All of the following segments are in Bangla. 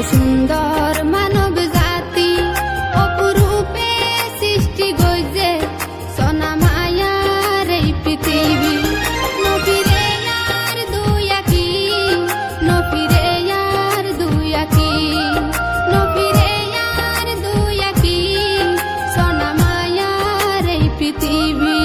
সুন্দর মানব জাতি অপরূপে সৃষ্টি গইছে সোনা মায়ার এই পৃথিবী নফিরে আর দুই আঁখি নফিরে আর দুই আঁখি নফিরে আর দুই আঁখি সোনা মায়ার এই পৃথিবী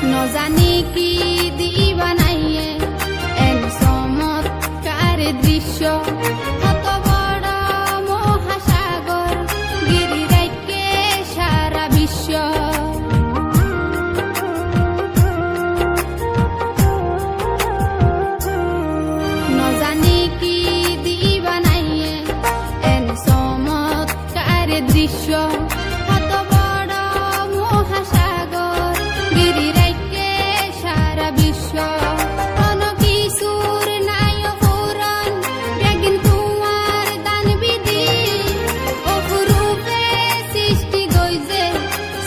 न जाने की दीवानाइए एन चमत्कार दृश्य कत बड़ महासागर गिरी राइके सारा विश्व न जाने की दीवानाइए एन चमत्कार दृश्य कत बड़ महासागर गिरी বিশ্ব কোন কিছুর নাই অপূরণ বেগিন তোমার দান বিধি অপরূপে সৃষ্টি গইছে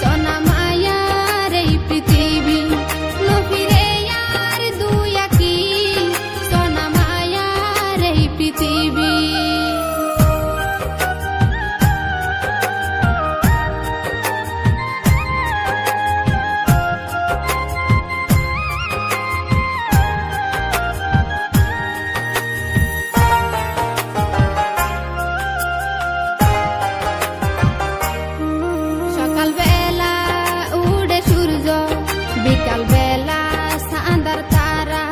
সোনা মায়ার এই পৃথিবী নফিরে আর দুই আঁখি সোনা মায়ার এই পৃথিবী সকালবেলা উড়ে সূর্য বিকালবেলা চাঁদার তারা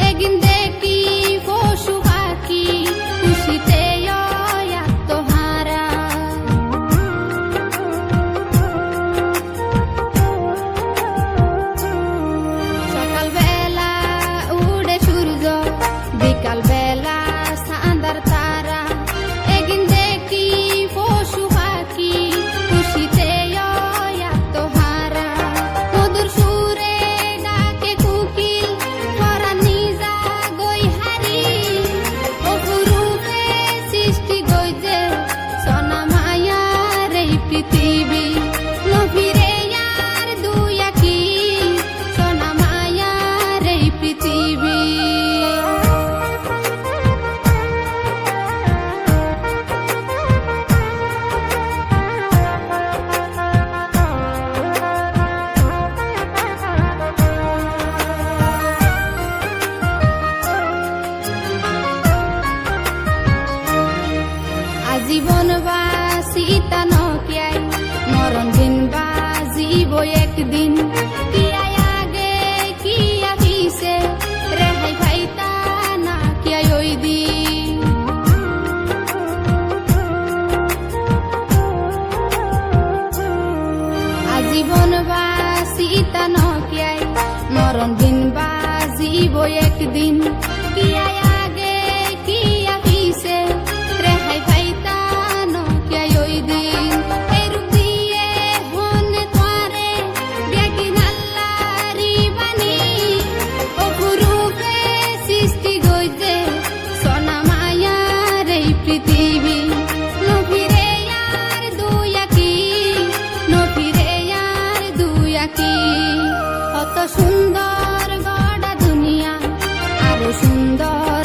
একদিন দেখি পশু পাখি খুশিতে আত্মহারা সকালবেলা উড়ে সূর্য বিকালবেলা চাঁদার তারা একদিন দেখি পশু পাখি খুশিতে পৃথিবী নফিরে আর দুই আঁখি সোনা মায়ার এই পৃথিবী আজীবন বাসিতা নকিয়াই মরণ দিন বাজিব একদিন কিয়াই আগে কিয়া পিছে রেহাই ভাইতা না কিয়াই ওই দিন আজীবন বাসিতা নকিয়াই মরণ দিন বাজিব একদিন কিয়াই আগে কিয়া পিছে রেহাই ভাইতা না কিয়াই ওই দিন পৃথিবী নফিরে আর দুই আঁখি নফিরে আর দুই আঁখি কত সুন্দর গড়া দুনিয়া আরো সুন্দর